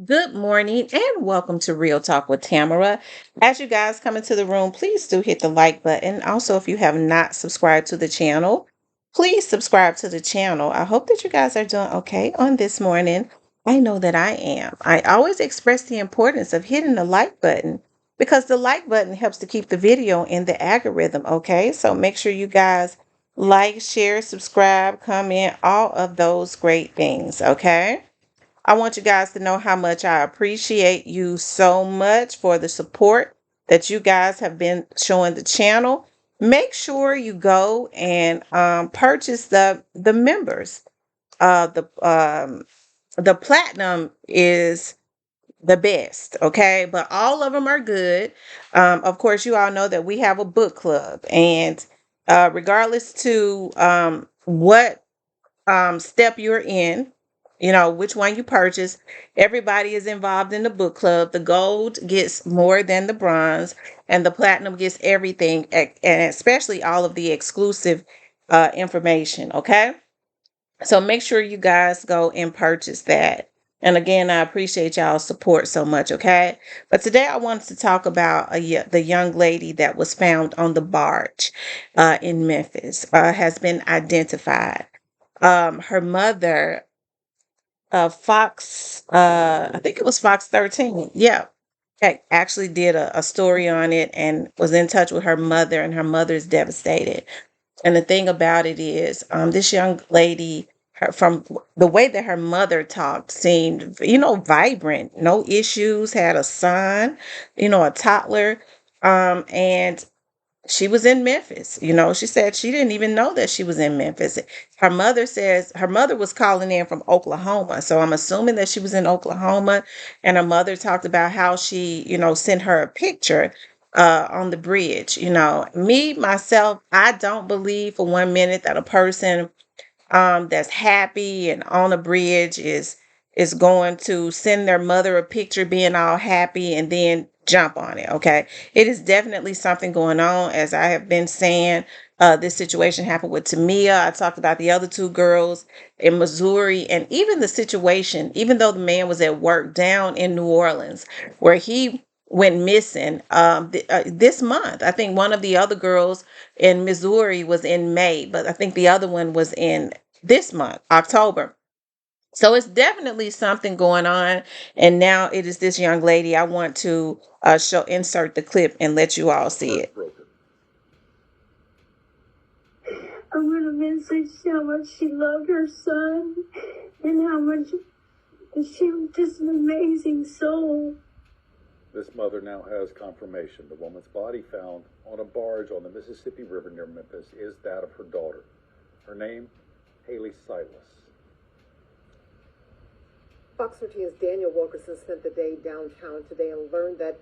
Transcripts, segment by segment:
Good morning and welcome to Real Talk with Tamara. As you guys come into the room, please do hit the like button. Also, if you have not subscribed to the channel, please subscribe to the channel. I hope that you guys are doing okay on this morning. I know that I am. I always express the importance of hitting the like button because the like button helps to keep the video in the algorithm, okay? So make sure you guys like, share, subscribe, comment, all of those great things, okay? I want you guys to know how much I appreciate you so much for the support that you guys have been showing the channel. Make sure you go and purchase the members. The platinum is the best, okay? But all of them are good. Of course, you all know that we have a book club, and regardless to what step you're in, which one you purchase. Everybody is involved in the book club. The gold gets more than the bronze, and the platinum gets everything, and especially all of the exclusive information. Okay. So make sure you guys go and purchase that. And again, I appreciate y'all's support so much. Okay. But today I wanted to talk about the young lady that was found on the barge in Memphis, has been identified. Her mother, Fox, I think it was Fox 13. Yeah. Actually did a story on it and was in touch with her mother, and her mother is devastated. And the thing about it is, this young lady, from the way that her mother talked, seemed, vibrant, no issues, had a son, a toddler. And she was in Memphis. She said she didn't even know that she was in Memphis. Her mother says her mother was calling in from Oklahoma. So I'm assuming that she was in Oklahoma. And her mother talked about how she, sent her a picture on the bridge. Me, myself, I don't believe for 1 minute that a person that's happy and on a bridge is going to send their mother a picture being all happy and then jump on it. Okay, it is definitely something going on. As I have been saying, this situation happened with Tamia. I talked about the other two girls in Missouri, and even the situation, even though the man was at work down in New Orleans, where he went missing this month. I think one of the other girls in Missouri was in May, but I think the other one was in this month, October. So it's definitely something going on. And now it is this young lady. I want to insert the clip and let you all see it. I want to message how much she loved her son and how much she was just an amazing soul. This mother now has confirmation. The woman's body found on a barge on the Mississippi River near Memphis is that of her daughter. Her name, Haley Silas. Fox 13's Daniel Wilkerson spent the day downtown today and learned that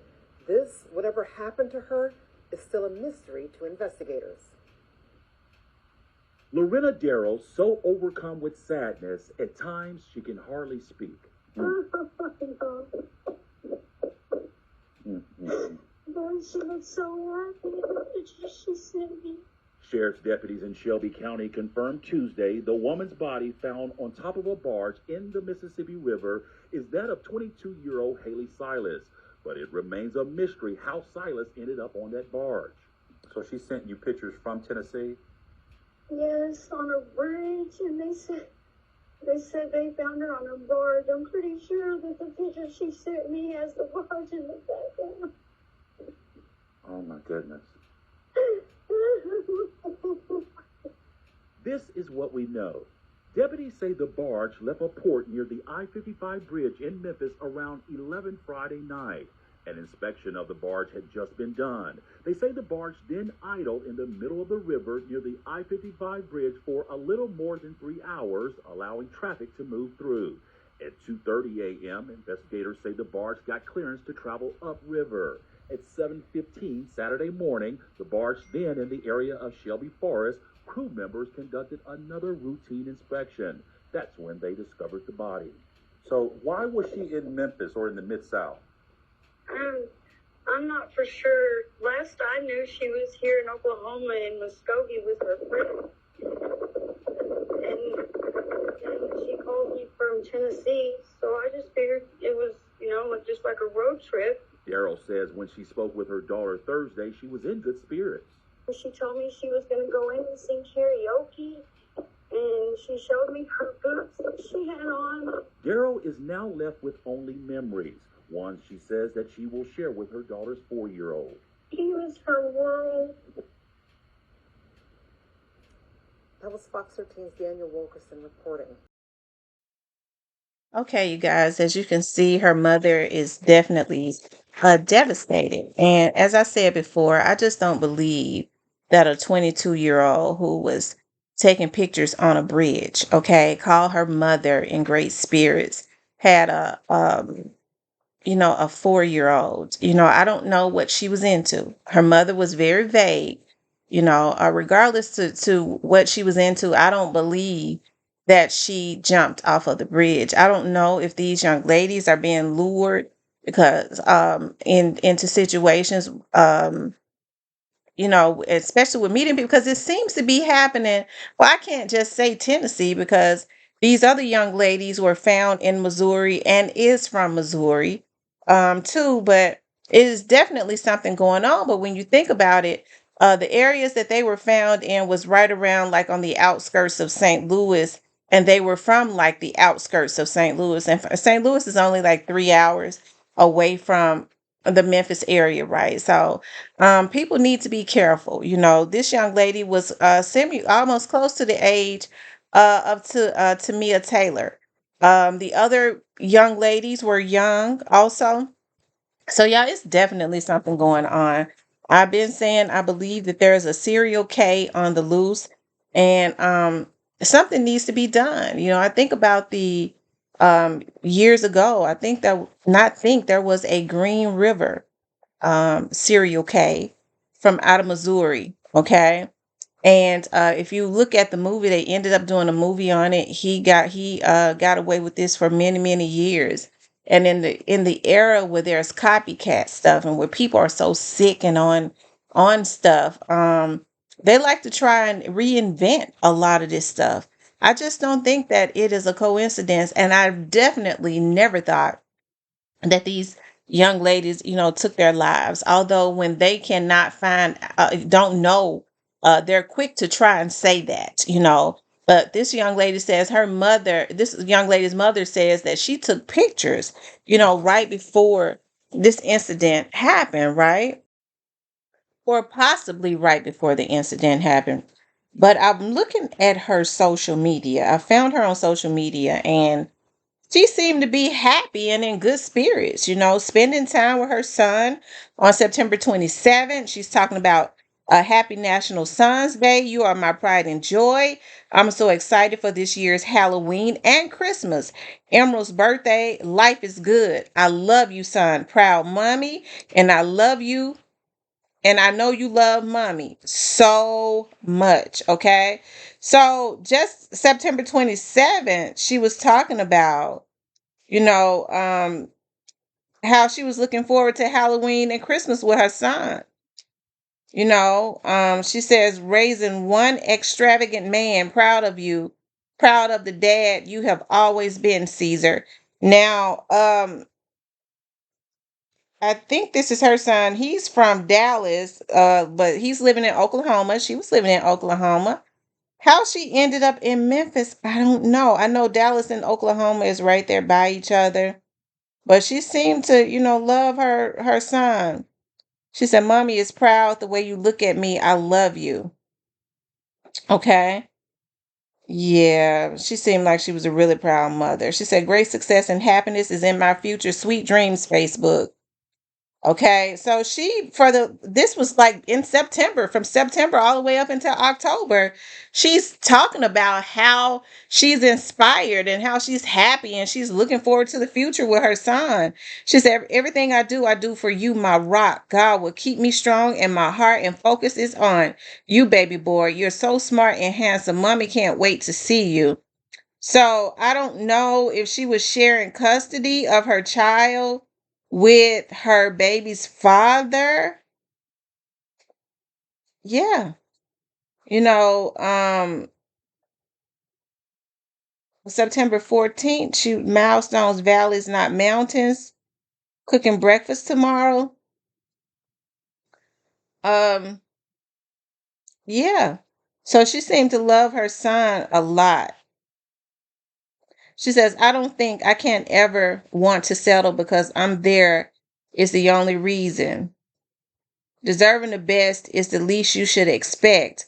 whatever happened to her, is still a mystery to investigators. Lorena Darrow, so overcome with sadness, at times she can hardly speak. Boy, she was so happy with the picture she sent me. Sheriff's deputies in Shelby County confirmed Tuesday the woman's body found on top of a barge in the Mississippi River is that of 22-year-old Haley Silas. But it remains a mystery how Silas ended up on that barge. So she sent you pictures from Tennessee? Yes, on a bridge, and they said they found her on a barge. I'm pretty sure that the picture she sent me has the barge in the background. Oh my goodness. This is what we know. Deputies say the barge left a port near the I-55 bridge in Memphis around 11 Friday night. An inspection of the barge had just been done. They say the barge then idled in the middle of the river near the I-55 bridge for a little more than 3 hours, allowing traffic to move through. At 2:30 a.m., investigators say the barge got clearance to travel upriver. At 7:15 Saturday morning, the barge then in the area of Shelby Forest, crew members conducted another routine inspection. That's when they discovered the body. So why was she in Memphis or in the Mid-South? I'm not for sure. Last I knew, she was here in Oklahoma in Muskogee with her friend. And she called me from Tennessee, so I just figured it was road trip. Daryl says when she spoke with her daughter Thursday, she was in good spirits. She told me she was going to go in and sing karaoke, and she showed me her boots that she had on. Daryl is now left with only memories, ones she says that she will share with her daughter's 4-year-old. He was her world. That was Fox 13's Daniel Wilkerson reporting. Okay, you guys, as you can see, her mother is definitely devastated. And as I said before, I just don't believe that a 22-year-old who was taking pictures on a bridge, okay, called her mother in great spirits, had a 4-year-old. I don't know what she was into. Her mother was very vague. Regardless to what she was into, I don't believe that she jumped off of the bridge. I don't know if these young ladies are being lured because into situations, especially with meeting people, because it seems to be happening. Well, I can't just say Tennessee because these other young ladies were found in Missouri and is from Missouri, too. But it is definitely something going on. But when you think about it, the areas that they were found in was right around like on the outskirts of St. Louis, and they were from like the outskirts of St. Louis, and St. Louis is only like 3 hours away from the Memphis area, right? So people need to be careful. This young lady was almost close to the age of to Mia Taylor. The other young ladies were young also. So yeah, it's definitely something going on. I've been saying I believe that there's a serial K on the loose, and something needs to be done. I think about the years ago. Not think there was a Green River serial K from out of Missouri. Okay. And if you look at the movie, they ended up doing a movie on it. He got away with this for many, many years. And in the era where there's copycat stuff and where people are so sick and on stuff, they like to try and reinvent a lot of this stuff. I just don't think that it is a coincidence, and I definitely never thought that these young ladies, took their lives. Although when they cannot find, don't know, they're quick to try and say that. But this young lady's mother says that she took pictures, right before this incident happened, right? Or possibly right before the incident happened. But I'm looking at her social media. I found her on social media, and she seemed to be happy and in good spirits, spending time with her son on September 27th. She's talking about a happy National Sons Day. You are my pride and joy. I'm so excited for this year's Halloween and Christmas. Emerald's birthday. Life is good. I love you, son. Proud mommy. And I love you. And I know you love mommy so much. Okay. So just September 27th, she was talking about you know, how she was looking forward to Halloween and Christmas with her son. She says, raising one extravagant man, proud of you, proud of the dad you have always been, Caesar. Now, I think this is her son. He's from Dallas, but he's living in Oklahoma. She was living in Oklahoma. How she ended up in Memphis, I don't know. I know Dallas and Oklahoma is right there by each other. But she seemed to, love her son. She said, Mommy is proud the way you look at me. I love you. Okay. Yeah, she seemed like she was a really proud mother. She said, great success and happiness is in my future. Sweet dreams, Facebook. Okay, so this was like in September, from September all the way up until October. She's talking about how she's inspired and how she's happy and she's looking forward to the future with her son. She said, everything I do for you, my rock. God will keep me strong and my heart and focus is on you, baby boy. You're so smart and handsome. Mommy can't wait to see you. So I don't know if she was sharing custody of her child with her baby's father. Yeah. You know, um, September 14th, she milestones, valleys, not mountains. cooking breakfast tomorrow. Um, yeah. So she seemed to love her son a lot. She says, I don't think I can't ever want to settle because I'm there is the only reason. Deserving the best is the least you should expect.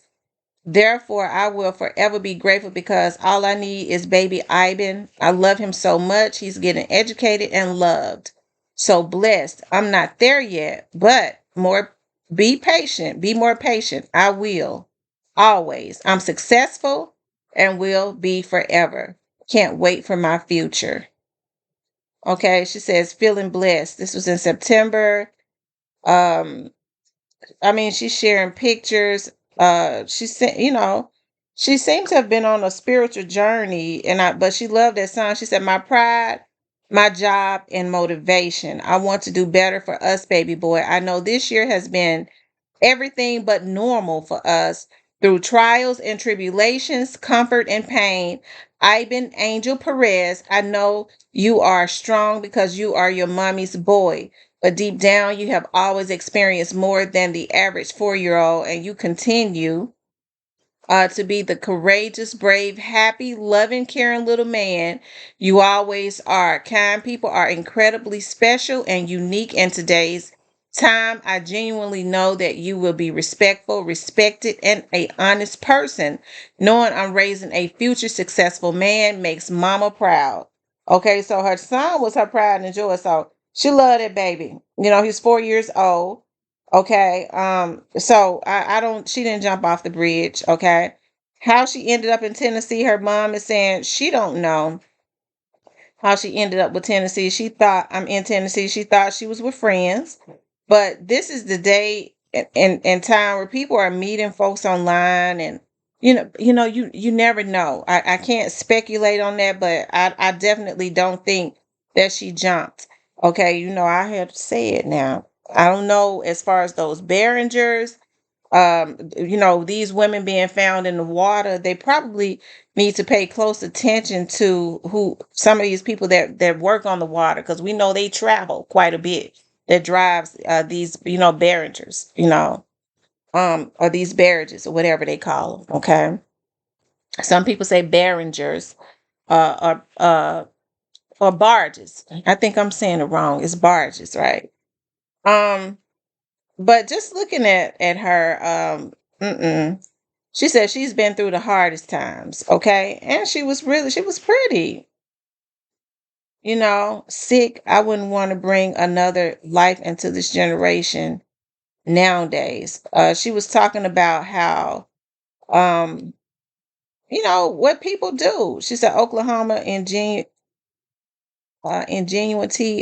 Therefore, I will forever be grateful because all I need is baby Ivan. I love him so much. He's getting educated and loved. So blessed. I'm not there yet, but more be patient. Be more patient. I will. Always. I'm successful and will be forever. Can't wait for my future. Okay, she says feeling blessed. This was in September. Um I mean, she's sharing pictures. She said, she seems to have been on a spiritual journey, but she loved that song. She said, "My pride, my job, and motivation. I want to do better for us, baby boy. I know this year has been everything but normal for us through trials and tribulations, comfort and pain. Ivan Angel Perez, I know you are strong because you are your mommy's boy. But deep down, you have always experienced more than the average 4-year old, and you continue to be the courageous, brave, happy, loving, caring little man you always are. Kind people are incredibly special and unique in today's time. I genuinely know that you will be respectful, respected, and a honest person. Knowing I'm raising a future successful man makes mama proud." Okay, so her son was her pride and joy. So she loved that baby. He's 4 years old. Okay. So I don't she didn't jump off the bridge. Okay. How she ended up in Tennessee, her mom is saying she don't know how she ended up with Tennessee. She thought I'm in Tennessee. She thought she was with friends. But this is the day and time where people are meeting folks online, and you never know. I can't speculate on that, but I definitely don't think that she jumped. Okay, I have to say it now. I don't know as far as those Behringers, these women being found in the water. They probably need to pay close attention to who some of these people that work on the water, because we know they travel quite a bit. That drives these Behringers, or these barrages or whatever they call them. Okay, some people say Behringers, or barges. I think I'm saying it wrong. It's barges, right? Um, But just looking at her, mm-mm. She said she's been through the hardest times, okay? And she was pretty, sick. I wouldn't want to bring another life into this generation nowadays. She was talking about how, um, what people do. She said Oklahoma ingenuity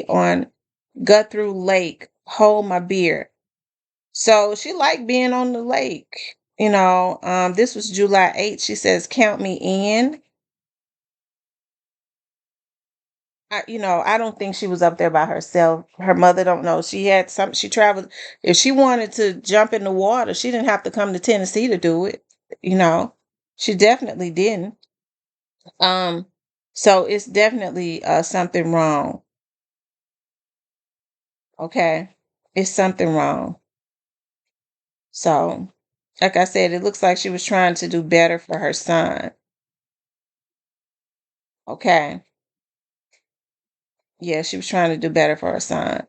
on Guthrie Lake. Hold my beer. So she liked being on the lake. This was July 8th. She says, "Count me in." I don't think she was up there by herself. Her mother don't know. She traveled. If she wanted to jump in the water, she didn't have to come to Tennessee to do it. You know, she definitely didn't. Um, so it's definitely something wrong. Okay. It's something wrong. So, like I said, it looks like she was trying to do better for her son. Okay. Yeah, she was trying to do better for her son.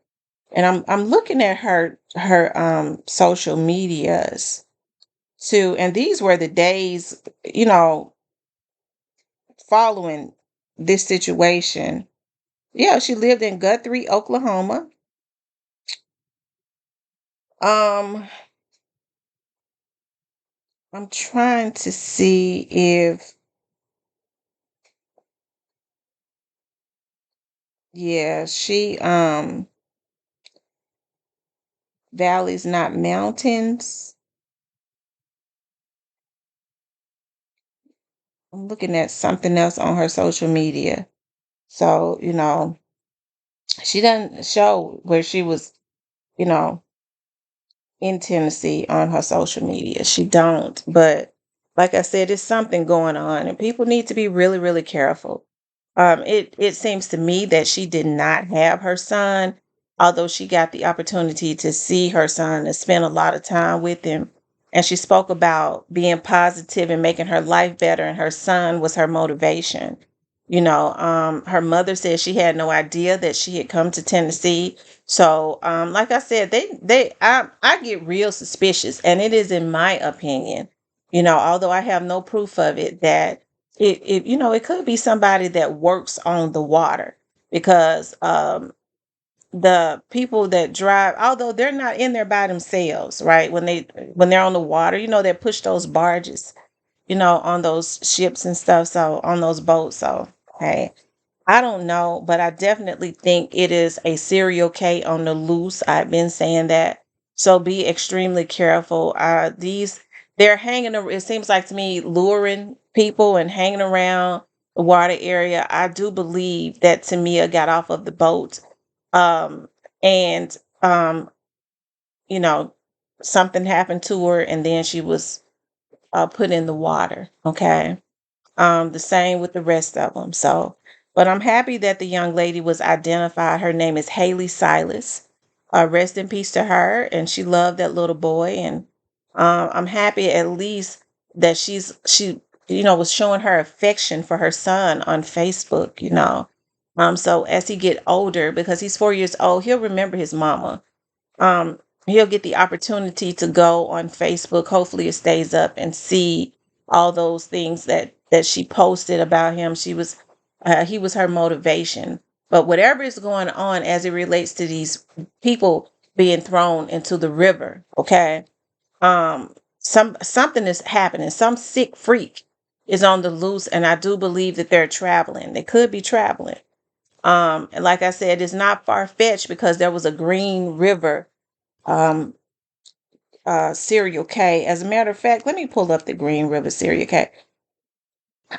And I'm looking at her social medias too, and these were the days, following this situation. Yeah, she lived in Guthrie, Oklahoma. Um, I'm trying to see if, yeah, she valleys not mountains. I'm looking at something else on her social media. So, she doesn't show where she was, you know, in Tennessee on her social media. She don't. But like I said, it's something going on, and people need to be really, really careful. It seems to me that she did not have her son although she got the opportunity to see her son and spend a lot of time with him. And she spoke about being positive and making her life better, and her son was her motivation. Her mother said she had no idea that she had come to Tennessee. So, like I said, I get real suspicious, and it is in my opinion, although I have no proof of it, that it could be somebody that works on the water, because the people that drive, although they're not in there by themselves, right? When they're on the water, they push those barges, on those ships and stuff, so on those boats. So hey, I don't know, but I definitely think it is a serial K on the loose. I've been saying that. So be extremely careful. They're it seems like to me, luring people and hanging around the water area. I do believe that Tamia got off of the boat, um, and, um, you know, something happened to her, and then she was put in the water. Okay. The same with the rest of them. So, but I'm happy that the young lady was identified. Her name is Haley Silas. Rest in peace to her. And she loved that little boy. And I'm happy at least that she was showing her affection for her son on Facebook. So as he get older, because he's 4 years old, he'll remember his mama. um, he'll get the opportunity to go on Facebook. Hopefully, it stays up and see all those things that she posted about him. He was her motivation. But whatever is going on as it relates to these people being thrown into the river, okay, something is happening. Some sick freak is on the loose, and I do believe that they're traveling. They could be traveling. And like I said, it's not far fetched, because there was a Green River um, Serial K. As a matter of fact, let me pull up the Green River Serial K.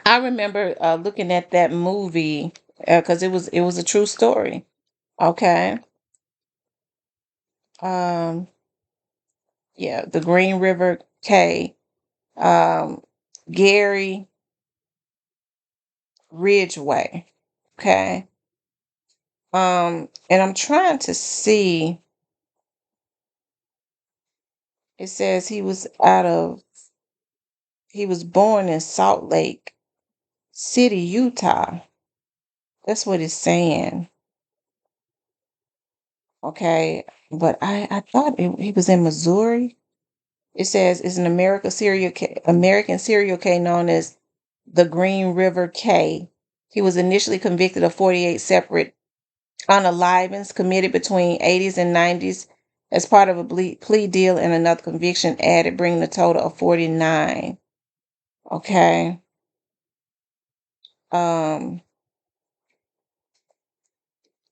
I remember looking at that movie, because it was a true story. Okay. Um, yeah, the Green River K. Um, Gary Ridgway. Okay. And I'm trying to see. It says he was born in Salt Lake City, Utah. That's what it's saying. Okay, but I thought he was in Missouri. It says it's an American serial K known as the Green River K. He was initially convicted of 48 separate unalivings committed between 80s and 90s as part of a plea deal, and another conviction added, bringing the total of 49. Okay. Um,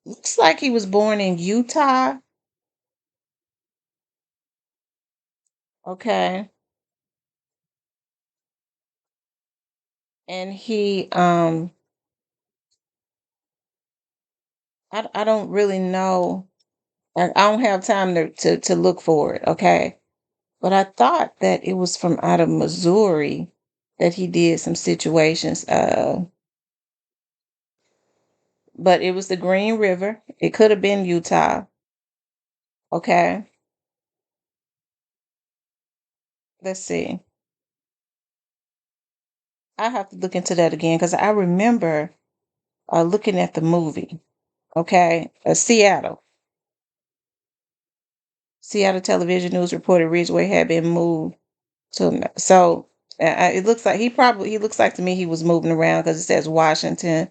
Looks like he was born in Utah. Okay. And I don't really know. I don't have time to look for it, okay? But I thought that it was from out of Missouri that he did some situations. But it was the Green River. It could have been Utah, okay? Let's see. I have to look into that again, because I remember looking at the movie, okay? Seattle television news reported Ridgeway had been moved to. So it looks like he looks like to me he was moving around, because it says Washington,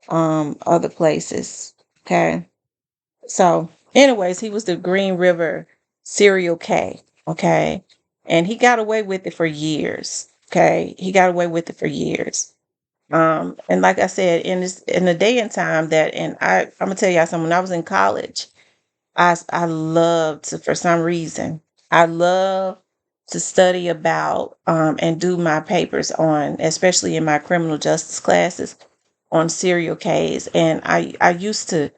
other places. Okay. So, anyways, he was the Green River serial K. Okay. And he got away with it for years. Okay. He got away with it for years. And like I said, in the day and time that, and I'm gonna tell y'all something. When I was in college, I love to, for some reason, I love to study about and do my papers on, especially in my criminal justice classes, on serial Ks. And I used to,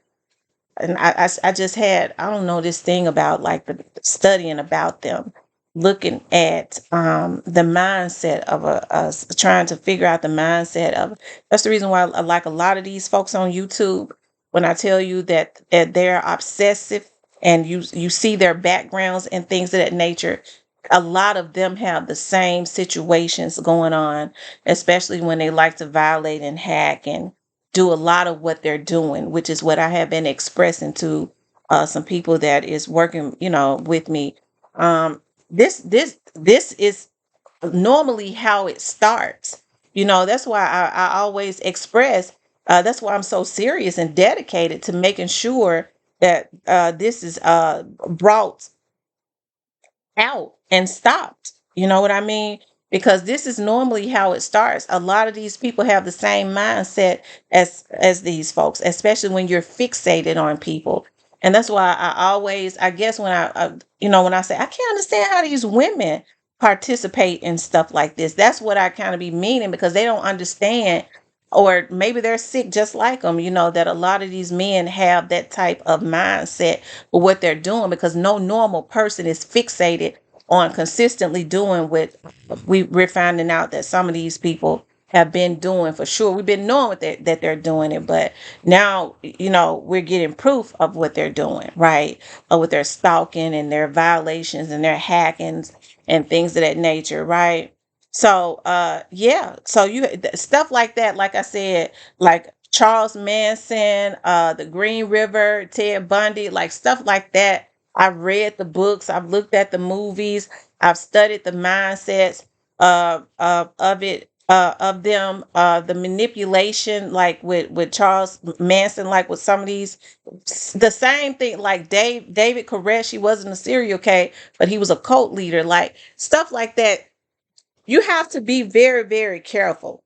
and I just had, I don't know, this thing about like the studying about them, looking at the mindset of us, trying to figure out the mindset of. That's the reason why I like a lot of these folks on YouTube. when I tell you that they're obsessive, and you see their backgrounds and things of that nature. A lot of them have the same situations going on, especially when they like to violate and hack and do a lot of what they're doing, which is what I have been expressing to some people that is working, with me. This is normally how it starts. That's why I always express. That's why I'm so serious and dedicated to making sure that this is brought out and stopped. You know what I mean? Because this is normally how it starts. A lot of these people have the same mindset as these folks, especially when you're fixated on people. And that's why I always, I guess, when I say I can't understand how these women participate in stuff like this. That's what I kind of be meaning, because they don't understand, or maybe they're sick just like them. That a lot of these men have that type of mindset with what they're doing, because no normal person is fixated on consistently doing what we're finding out that some of these people have been doing for sure. We've been knowing that they're doing it, but now we're getting proof of what they're doing, right? With their stalking and their violations and their hackings and things of that nature, right? So yeah, so stuff like that, like I said, like Charles Manson, the Green River, Ted Bundy, like stuff like that. I've read the books, I've looked at the movies, I've studied the mindsets of it, of them, the manipulation, like with Charles Manson, like with some of these, the same thing, like David Koresh. He wasn't a serial killer, but he was a cult leader, like stuff like that. You have to be very, very careful.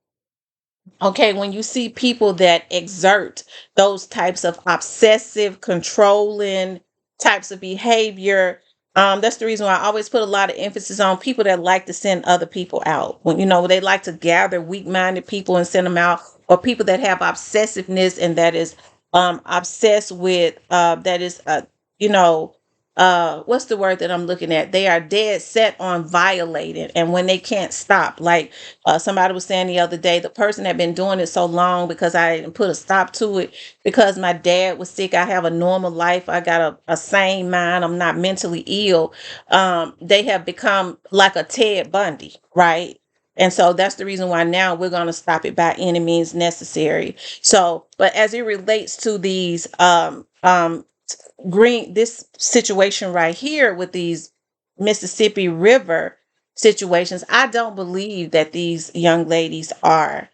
Okay, when you see people that exert those types of obsessive, controlling types of behavior, that's the reason why I always put a lot of emphasis on people that like to send other people out. When they like to gather weak-minded people and send them out, or people that have obsessiveness and that is obsessed with that is you know what's the word that I'm looking at? They are dead set on violating, and when they can't stop, like somebody was saying the other day, the person had been doing it so long because I didn't put a stop to it because my dad was sick. I have a normal life. I got a sane mind. I'm not mentally ill. They have become like a Ted Bundy, right? And so that's the reason why now we're going to stop it by any means necessary. So, but as it relates to these this situation right here with these Mississippi River situations, I don't believe that these young ladies are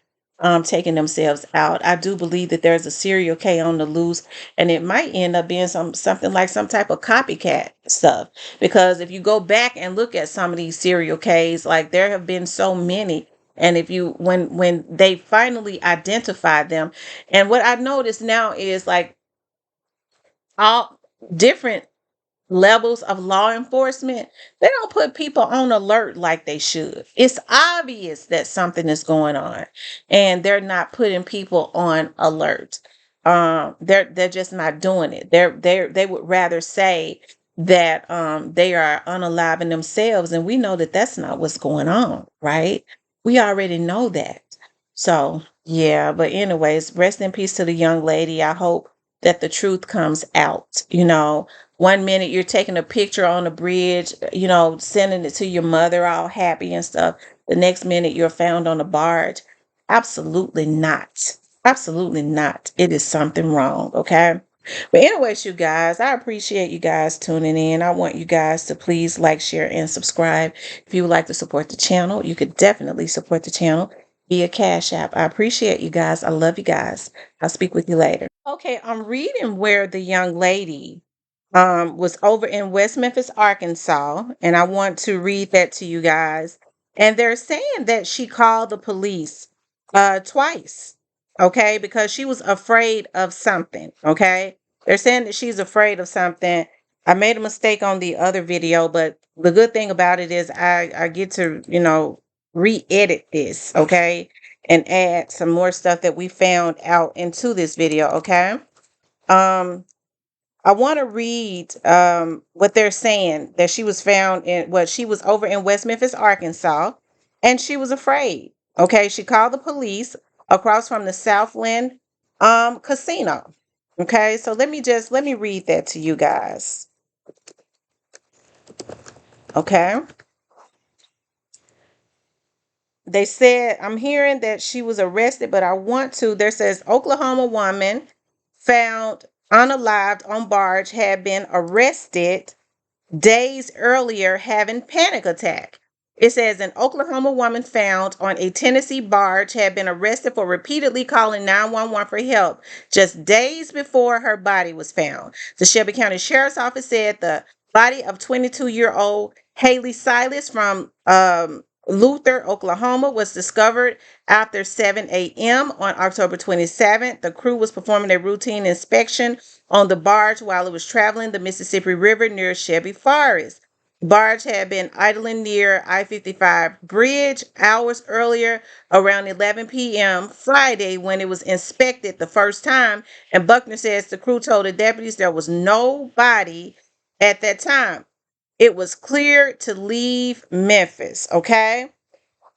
taking themselves out. I do believe that there's a serial K on the loose, and it might end up being something like some type of copycat stuff. Because if you go back and look at some of these serial Ks, like there have been so many. And if you when they finally identify them, and what I've noticed now is like all different levels of law enforcement, they don't put people on alert like they should. It's obvious that something is going on, and they're not putting people on alert. They're just not doing it. They would rather say that they are unaliving themselves, and we know that that's not what's going on, right? We already know that. So yeah, but anyways, rest in peace to the young lady. I hope that the truth comes out. One minute you're taking a picture on the bridge, sending it to your mother all happy and stuff. The next minute you're found on a barge. Absolutely not. Absolutely not. It is something wrong. Okay. But anyways, you guys, I appreciate you guys tuning in. I want you guys to please like, share, and subscribe. If you would like to support the channel, you could definitely support the channel via Cash App. I appreciate you guys. I love you guys. I'll speak with you later. Okay, I'm reading where the young lady was over in West Memphis, Arkansas, and I want to read that to you guys. And they're saying that she called the police twice, okay, because she was afraid of something, okay? They're saying that she's afraid of something. I made a mistake on the other video, but the good thing about it is I get to, re-edit this, okay, and add some more stuff that we found out into this video, okay? Um, I want to read what they're saying, that she was found in what she was over in West Memphis, Arkansas, and she was afraid. Okay, she called the police across from the Southland casino. Okay, so let me read that to you guys. Okay. They said, I'm hearing that she was arrested, but I want to. There says Oklahoma woman found unalived on barge had been arrested days earlier having panic attack. It says an Oklahoma woman found on a Tennessee barge had been arrested for repeatedly calling 911 for help just days before her body was found. The Shelby County Sheriff's Office said the body of 22-year-old Haley Silas from Luther, Oklahoma, was discovered after 7 a.m. on October 27th. The crew was performing a routine inspection on the barge while it was traveling the Mississippi River near Shelby Forest. The barge had been idling near I-55 bridge hours earlier around 11 p.m. Friday when it was inspected the first time, and Buckner says the crew told the deputies there was nobody at that time. It was clear to leave Memphis, okay?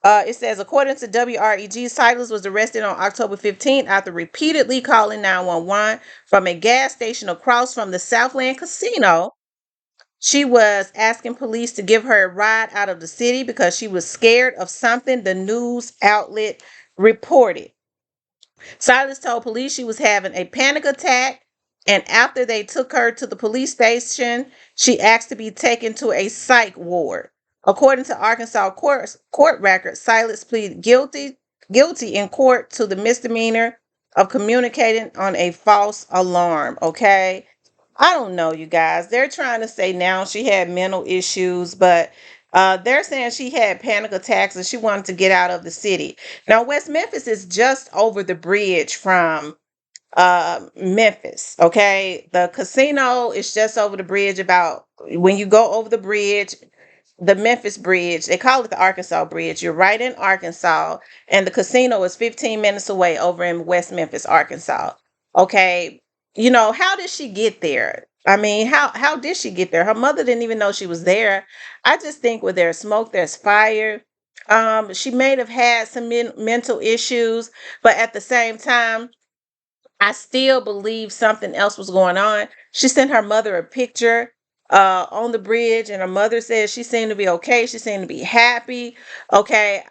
It says, according to WREG, Silas was arrested on October 15th after repeatedly calling 911 from a gas station across from the Southland Casino. She was asking police to give her a ride out of the city because she was scared of something the news outlet reported. Silas told police she was having a panic attack, and after they took her to the police station, she asked to be taken to a psych ward. According to Arkansas court records, Silas pleaded guilty in court to the misdemeanor of communicating on a false alarm. Okay. I don't know, you guys. They're trying to say now she had mental issues, but they're saying she had panic attacks and she wanted to get out of the city. Now, West Memphis is just over the bridge from Memphis. Okay, the casino is just over the bridge. About when you go over the bridge, the Memphis Bridge, they call it the Arkansas Bridge. You're right in Arkansas, and the casino is 15 minutes away over in West Memphis, Arkansas. Okay, you know, how did she get there? I mean, how did she get there? Her mother didn't even know she was there. I just think where there's smoke, there's fire. She may have had some mental issues, but at the same time, I still believe something else was going on. She sent her mother a picture on the bridge, and her mother says she seemed to be okay. She seemed to be happy. Okay,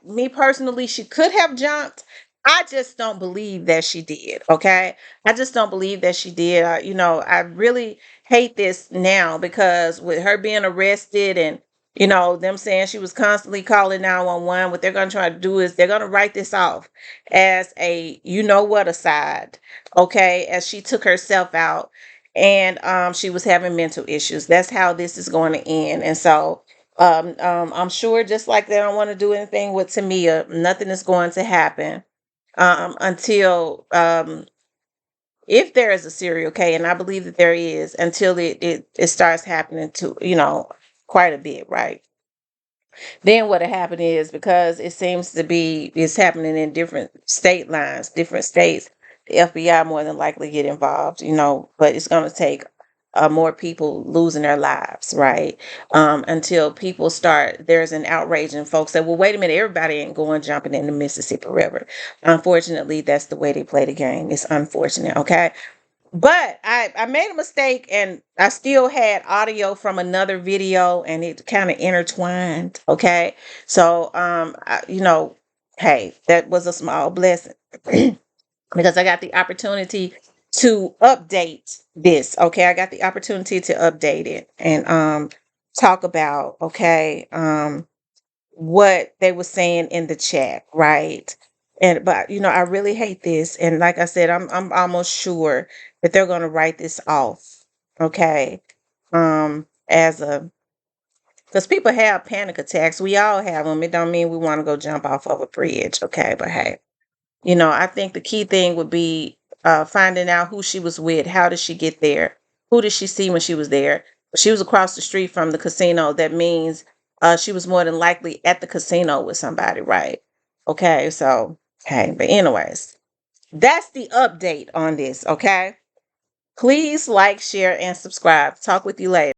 me personally, she could have jumped. I just don't believe that she did. Okay, I just don't believe that she did. I really hate this now because with her being arrested and them saying she was constantly calling 911, what they're going to try to do is they're going to write this off as a aside, okay, as she took herself out and she was having mental issues. That's how this is going to end. And so I'm sure just like they don't want to do anything with Tamia, nothing is going to happen until if there is a serial K, and I believe that there is, until it starts happening to, quite a bit, right? Then what happened is because it seems to be it's happening in different state lines, different states, the FBI more than likely get involved, but it's going to take more people losing their lives, right? Until people start, there's an outrage and folks say, well, wait a minute, everybody ain't going jumping in the Mississippi River. Unfortunately, that's the way they play the game. It's unfortunate, okay? But I made a mistake and I still had audio from another video and it kind of intertwined. Okay. So, hey, that was a small blessing because I got the opportunity to update this. Okay. I got the opportunity to update it and talk about, okay, what they were saying in the chat, right? And but I really hate this. And like I said, I'm almost sure that they're gonna write this off. Okay. As a because people have panic attacks. We all have them. It don't mean we want to go jump off of a bridge. Okay, but hey, I think the key thing would be finding out who she was with. How did she get there? Who did she see when she was there? If she was across the street from the casino. That means she was more than likely at the casino with somebody, right? Okay, so, okay. But anyways, that's the update on this, okay? Please like, share, and subscribe. Talk with you later.